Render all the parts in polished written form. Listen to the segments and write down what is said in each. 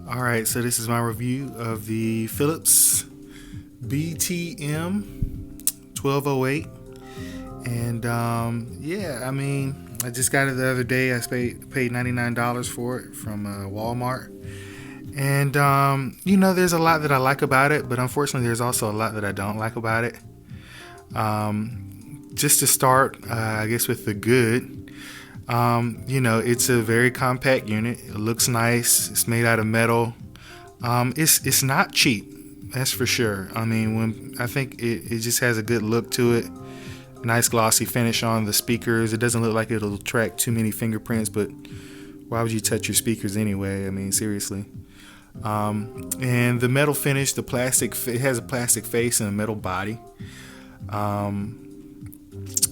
Alright, so this is my review of the Philips BTM 1208. And I just got it the other day. I paid $99 for it from Walmart. And there's a lot that I like about it, but unfortunately there's also a lot that I don't like about it. Just to start, I guess with the good. It's a very compact unit. It looks nice. It's made out of metal. It's not cheap, that's for sure. I think it just has a good look to it. Nice glossy finish on the speakers. It doesn't look like it'll track too many fingerprints, but why would you touch your speakers anyway? Seriously. And the metal finish, it has a plastic face and a metal body.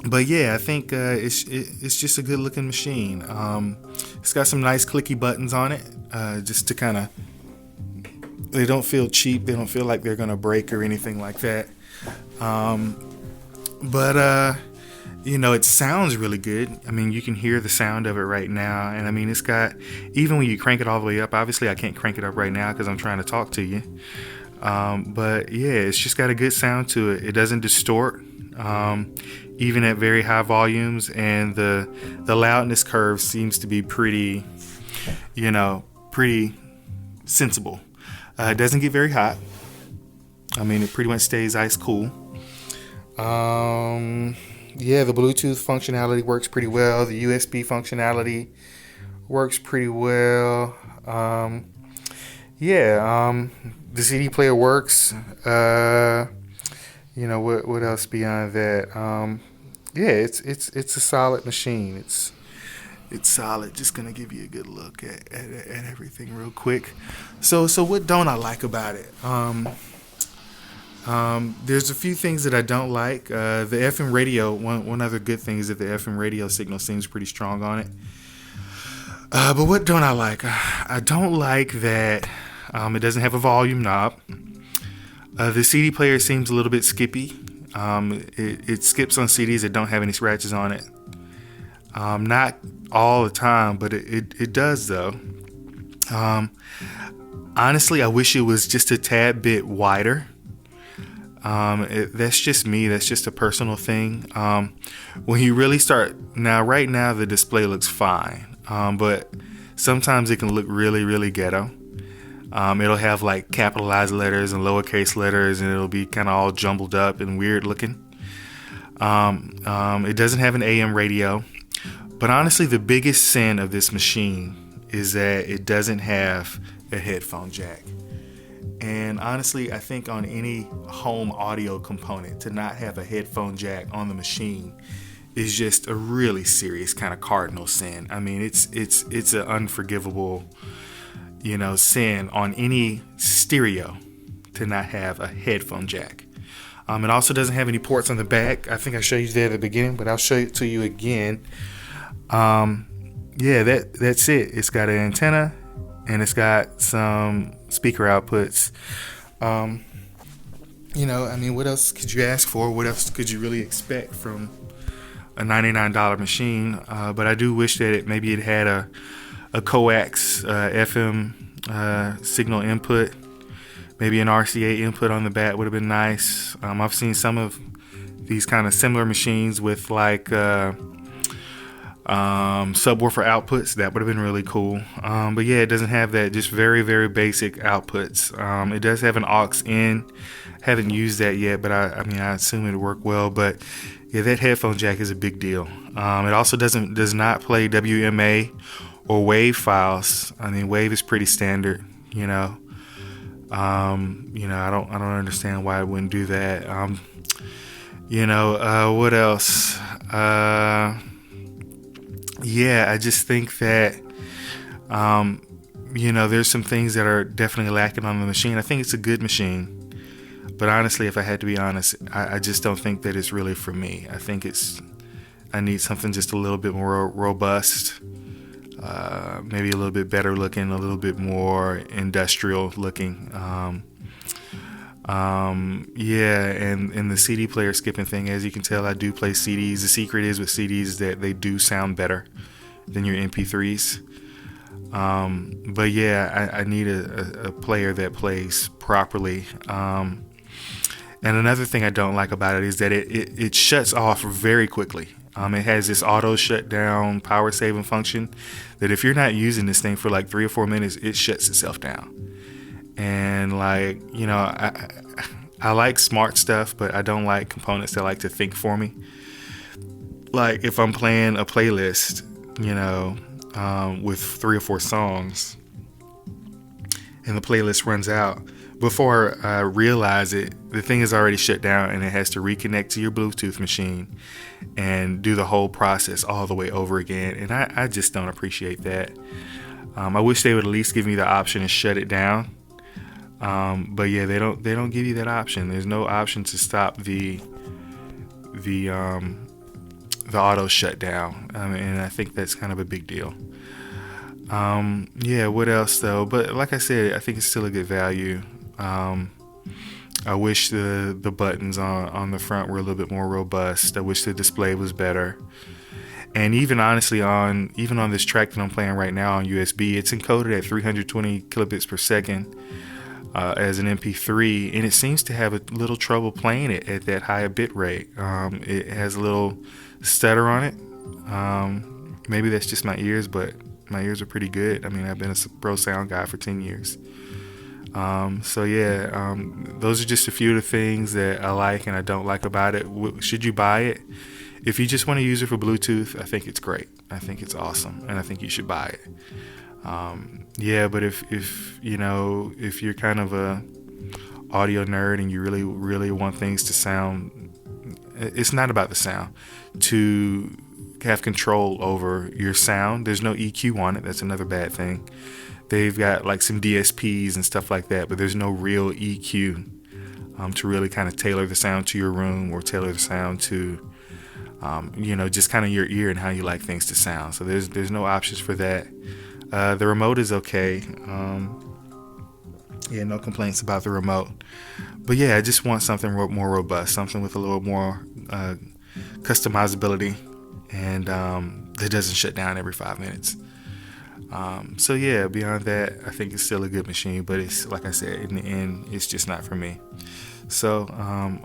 But yeah, I think it's just a good looking machine. It's got some nice clicky buttons on it, just to kind of, they don't feel cheap. They don't feel like they're gonna break or anything like that. It sounds really good. You can hear the sound of it right now, and it's got, even when you crank it all the way up. Obviously, I can't crank it up right now because I'm trying to talk to you. But yeah, it's just got a good sound to it. It doesn't distort. Even at very high volumes, and the loudness curve seems to be pretty sensible. It doesn't get very hot. It pretty much stays ice cool. The Bluetooth functionality works pretty well. The USB functionality works pretty well. The CD player works. What else beyond that? It's a solid machine. It's solid. Just gonna give you a good look at everything real quick. So what don't I like about it? There's a few things that I don't like. The FM radio. One other good thing is that the FM radio signal seems pretty strong on it. But what don't I like? I don't like that it doesn't have a volume knob. The CD player seems a little bit skippy. It skips on CDs that don't have any scratches on it. Not all the time, but it does though. Honestly, I wish it was just a tad bit wider. That's just me. That's just a personal thing. When you really start, right now the display looks fine, but sometimes it can look really, really ghetto. It'll have like capitalized letters and lowercase letters, and it'll be kind of all jumbled up and weird looking. It doesn't have an AM radio, but honestly, the biggest sin of this machine is that it doesn't have a headphone jack. And honestly, I think on any home audio component, to not have a headphone jack on the machine is just a really serious kind of cardinal sin. It's an unforgivable sin on any stereo to not have a headphone jack. It also doesn't have any ports on the back. I think I showed you that at the beginning, but I'll show it to you again. That's it. It's got an antenna, and it's got some speaker outputs. What else could you ask for? What else could you really expect from a $99 machine? But I do wish that it had a coax FM signal input, maybe an RCA input on the back would have been nice. I've seen some of these kind of similar machines with like subwoofer outputs. That would have been really cool. But yeah, it doesn't have that. Just very, very basic outputs. It does have an aux in. Haven't used that yet, but I assume it'll work well. But yeah, that headphone jack is a big deal. It also does not play WMA or WAV files. WAV is pretty standard, I don't understand why it wouldn't do that. What else? I just think that, there's some things that are definitely lacking on the machine. I think it's a good machine, but honestly, if I had to be honest, I just don't think that it's really for me. I need something just a little bit more robust. Maybe a little bit better looking, a little bit more industrial looking. And the CD player skipping thing, as you can tell, I do play CDs. The secret is with CDs that they do sound better than your MP3s. But yeah, I need a player that plays properly. And another thing I don't like about it is that it shuts off very quickly. It has this auto shutdown power saving function that if you're not using this thing for like 3 or 4 minutes, it shuts itself down. And like, I like smart stuff, but I don't like components that like to think for me. Like if I'm playing a playlist, with 3 or 4 songs, and the playlist runs out, before I realize it, the thing is already shut down and it has to reconnect to your Bluetooth machine and do the whole process all the way over again. And I just don't appreciate that. I wish they would at least give me the option to shut it down. But yeah, they don't give you that option. There's no option to stop the auto shutdown. And I think that's kind of a big deal. Yeah, what else though? But like I said, I think it's still a good value. I wish the buttons on the front were a little bit more robust. I wish the display was better. And even honestly, on this track that I'm playing right now on USB, it's encoded at 320 kilobits per second as an MP3, and it seems to have a little trouble playing it at that higher bit rate. It has a little stutter on it. Maybe that's just my ears, but my ears are pretty good. I mean, I've been a pro sound guy for 10 years. So yeah, those are just a few of the things that I like and I don't like about it. Should you buy it? If you just want to use it for Bluetooth, I think it's great. I think it's awesome, and I think you should buy it. Yeah, but if you're kind of a audio nerd and you really want things to sound, it's not about the sound. To have control over your sound, there's no EQ on it. That's another bad thing. They've got like some DSPs and stuff like that, but there's no real EQ to really kind of tailor the sound to your room or tailor the sound to just kind of your ear and how you like things to sound. So there's no options for that. The remote is okay. Yeah, no complaints about the remote. But yeah, I just want something more robust, something with a little more customizability, and that doesn't shut down every 5 minutes. So yeah, beyond that, I think it's still a good machine, but it's like I said, in the end, it's just not for me. So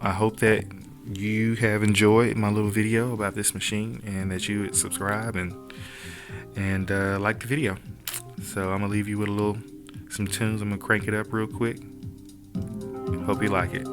I hope that you have enjoyed my little video about this machine, and that you would subscribe and like the video. So I'm gonna leave you with some tunes. I'm gonna crank it up real quick. Hope you like it.